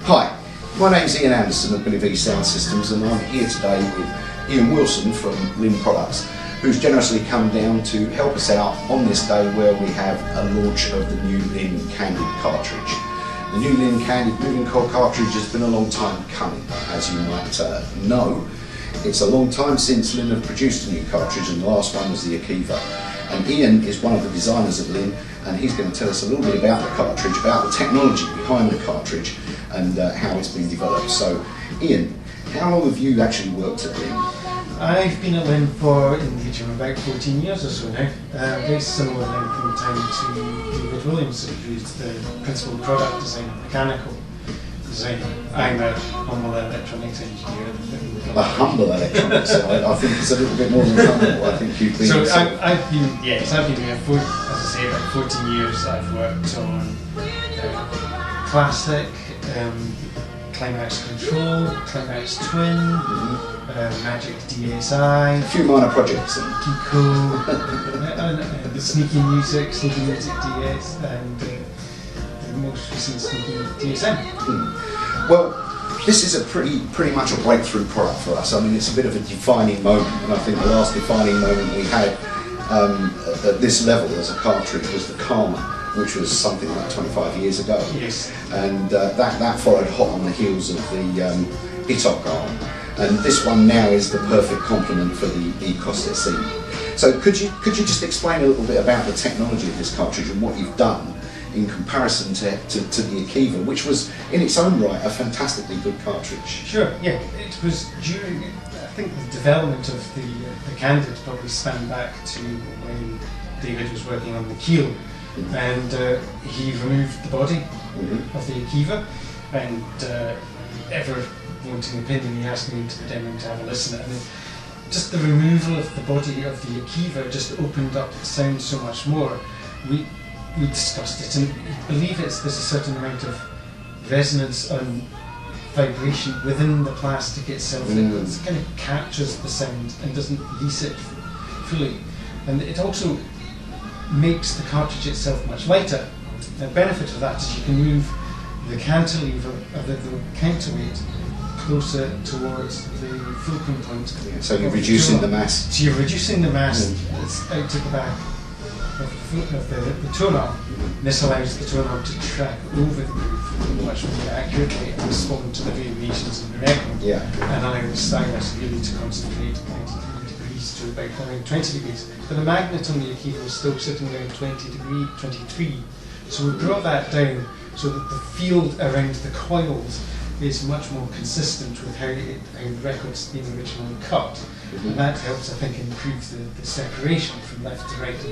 Hi, my name's Ian Anderson of Billy Vee Sound Systems, and I'm here today with Ian Wilson from Linn Products, who's generously come down to help us out on this day where we have a launch of the new Linn Kandid cartridge. The new Linn Kandid moving coil cartridge has been a long time coming, as you might know. It's a long time since Linn have produced a new cartridge, and the last one was the Akiva. And Ian is one of the designers of Linn, and he's going to tell us a little bit about the cartridge, about the technology behind the cartridge, and how it's been developed. So, Ian, how long have you actually worked at Linn? I've been at Linn for in the region of about 14 years or so now. Very similar length in time to David Williams, who's the principal product designer, mechanical designer. I'm a humble electronics engineer. A humble electronics, I think it's a little bit more than humble. I think you've been. So I've been there for, as I say, about 14 years. I've worked on classic, Climax Control, Climax Twin, Magic DSI, A few minor projects. Kiko, the Sneaky Music DS, and the most recent Sneaky DSM. Well, this is a pretty much a breakthrough product for us. I mean, it's a bit of a defining moment, and I think the last defining moment we had at this level as a cartridge was the Karma, which was something like 25 years ago. Yes. And that followed hot on the heels of the Itok arm. And this one now is the perfect complement for the ECOS SE. So could you just explain a little bit about the technology of this cartridge and what you've done in comparison to the Akiva, which was in its own right a fantastically good cartridge? Sure, yeah. It was during, I think the development of the Kandid probably spanned back to when David was working on the keel. And he removed the body of the Akiva, and ever wanting opinion, he asked me into the demo to have a listen at it. And just the removal of the body of the Akiva just opened up the sound so much more. We discussed it, and I believe there's a certain amount of resonance and vibration within the plastic itself that kind of captures the sound and doesn't release it fully. And it also makes the cartridge itself much lighter. The benefit of that is you can move the cantilever of the counterweight closer towards the fulcrum point. Yeah, so you're reducing the mass. So you're reducing the mass that's out to the back of the tone arm. This allows the tone arm to track over the groove much more accurately and respond to the variations in the record. Yeah. And allow the stylus really to concentrate 93 degrees to about around 20 degrees. But the magnet on the Akiva is still sitting around 23. So we brought that down so that the field around the coils is much more consistent with how the record's been originally cut. And that helps, I think, improve the separation from left to right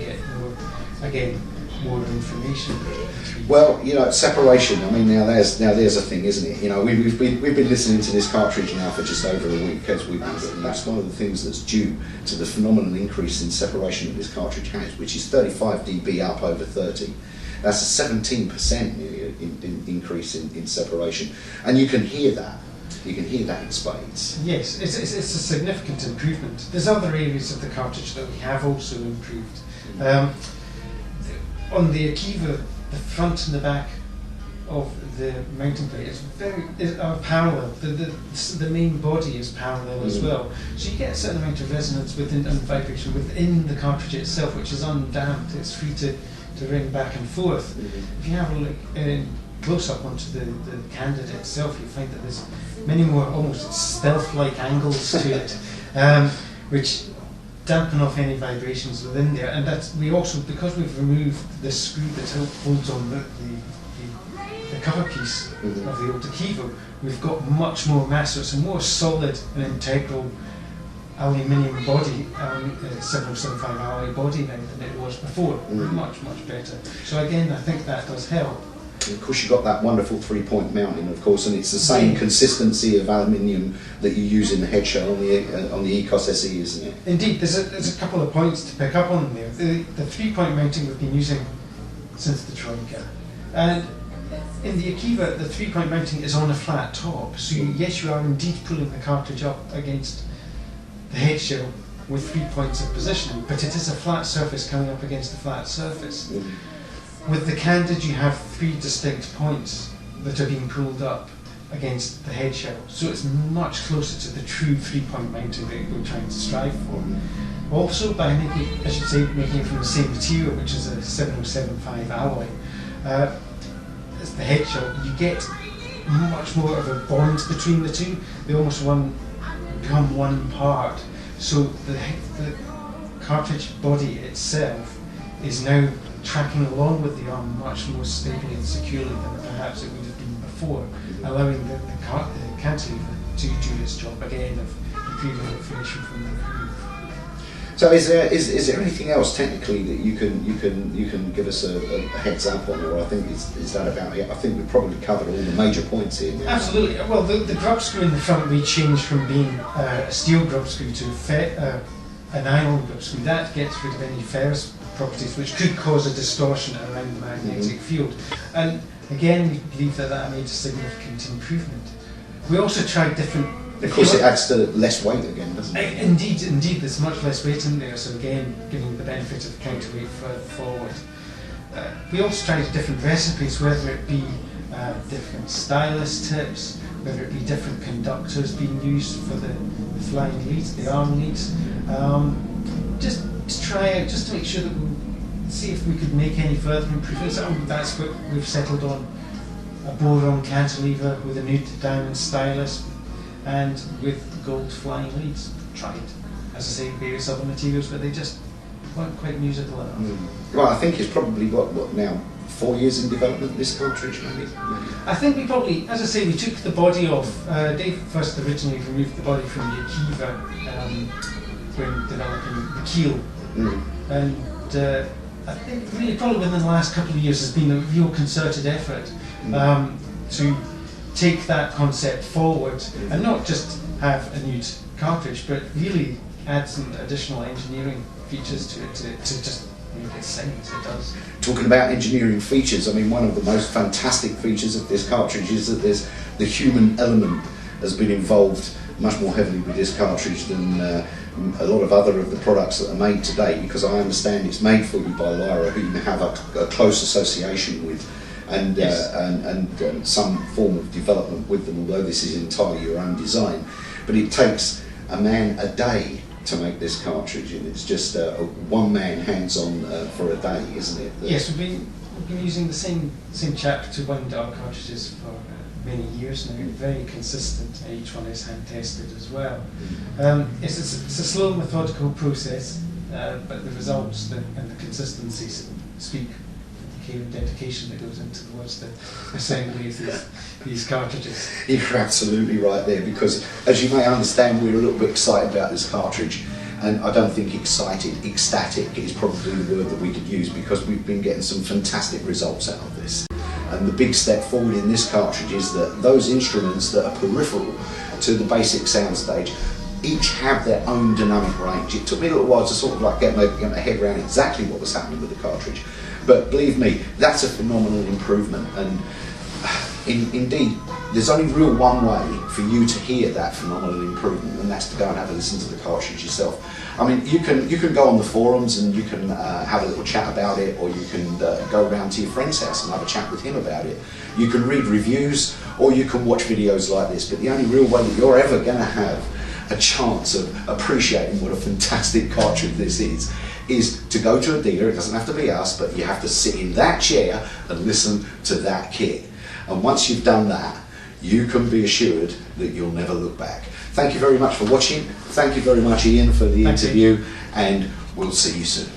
and get more information. Well, separation. I mean, now there's a thing, isn't it? We've been listening to this cartridge now for just over a week as we've been, and that's one of the things that's due to the phenomenal increase in separation that this cartridge has, which is 35 dB up over 30. That's a 17% increase in separation, and you can hear that. You can hear that in spades. Yes, it's a significant improvement. There's other areas of the cartridge that we have also improved. On the Akiva, the front and the back of the mounting plate are parallel. The main body is parallel as well. So you get a certain amount of resonance and vibration within the cartridge itself, which is undamped. It's free to ring back and forth. If you have a look close up onto the Kandid itself, you find that there's many more almost stealth-like angles to it, which dampen off any vibrations within there. And that's because we've removed the screw that holds on the cover piece of the old Akiva, we've got much more mass. So it's a more solid and integral aluminium body, 7075 alloy body now than it was before. Much better. So again, I think that does help. And of course, you've got that wonderful three-point mounting, of course, and it's the same consistency of aluminium that you use in the head shell on the ECOS SE, isn't it? Indeed, there's a couple of points to pick up on there. The three-point mounting we've been using since the Troika, and in the Akiva, the three-point mounting is on a flat top. So yes, you are indeed pulling the cartridge up against the head shell with 3 points of positioning, but it is a flat surface coming up against a flat surface. With the Kandid, you have 3 distinct points that are being pulled up against the head shell, so it's much closer to the true 3-point mounting that we're trying to strive for. Also, by making, I should say, making it from the same material, which is a 7075 alloy, as the head shell, you get much more of a bond between the two. They almost become one part. So the cartridge body itself is now tracking along with the arm much more stably and securely than perhaps it would have been before, allowing the cantilever to do its job again of retrieving information from the groove. So is there anything else technically that you can give us a heads up on, or I think is that about it? I think we've probably covered all the major points here now. Absolutely. Well, the grub screw in the front we changed from being a steel grub screw to a nylon grub screw. That gets rid of any ferrous properties which could cause a distortion around the magnetic field. And again, we believe that made a significant improvement. We also tried different. Of course, it adds to less weight again, doesn't it? Indeed, there's much less weight in there, so again, giving the benefit of counterweight further forward. We also tried different recipes, whether it be different stylus tips, whether it be different conductors being used for the flying leads, the arm leads, just to try out, just to make sure that we'll see if we could make any further improvements. That's what we've settled on: a boron cantilever with a nude diamond stylus, and with gold flying leads. Tried, as I say, various other materials, but they just weren't quite musical enough. Well, I think it's probably what now, 4 years in development, this cartridge maybe? I think we probably, as I say, we took the body off. Dave first originally removed the body from the Akiva when developing the keel, and I think really probably within the last couple of years there's been a real concerted effort to take that concept forward and not just have a nude cartridge, but really add some additional engineering features to it to just make it sing as it does. Talking about engineering features, I mean, one of the most fantastic features of this cartridge is that there's the human element has been involved much more heavily with this cartridge than a lot of other of the products that are made today, because I understand it's made for you by Lyra, who you have a close association with, and, yes. and some form of development with them, although this is entirely your own design. But it takes a man a day to make this cartridge, and it's just a one-man hands-on for a day, isn't it? Yes, we've been using the same chap to wind our cartridges for many years now, very consistent, and each one is hand-tested as well. It's a slow, methodical process, but the results and the consistency speak for the care and dedication that goes into towards the assembly of these cartridges. You're absolutely right there, because as you may understand, we're a little bit excited about this cartridge, and I don't think ecstatic is probably the word that we could use, because we've been getting some fantastic results out of this. And the big step forward in this cartridge is that those instruments that are peripheral to the basic soundstage each have their own dynamic range. It took me a little while to sort of like get my head around exactly what was happening with the cartridge, but believe me, that's a phenomenal improvement. And indeed, there's only real one way for you to hear that phenomenal improvement, and that's to go and have a listen to the cartridge yourself. I mean, you can go on the forums and you can have a little chat about it, or you can go around to your friend's house and have a chat with him about it. You can read reviews, or you can watch videos like this, but the only real way that you're ever going to have a chance of appreciating what a fantastic cartridge this is to go to a dealer. It doesn't have to be us, but you have to sit in that chair and listen to that kit. And once you've done that, you can be assured that you'll never look back. Thank you very much for watching. Thank you very much, Ian, for the interview, and we'll see you soon.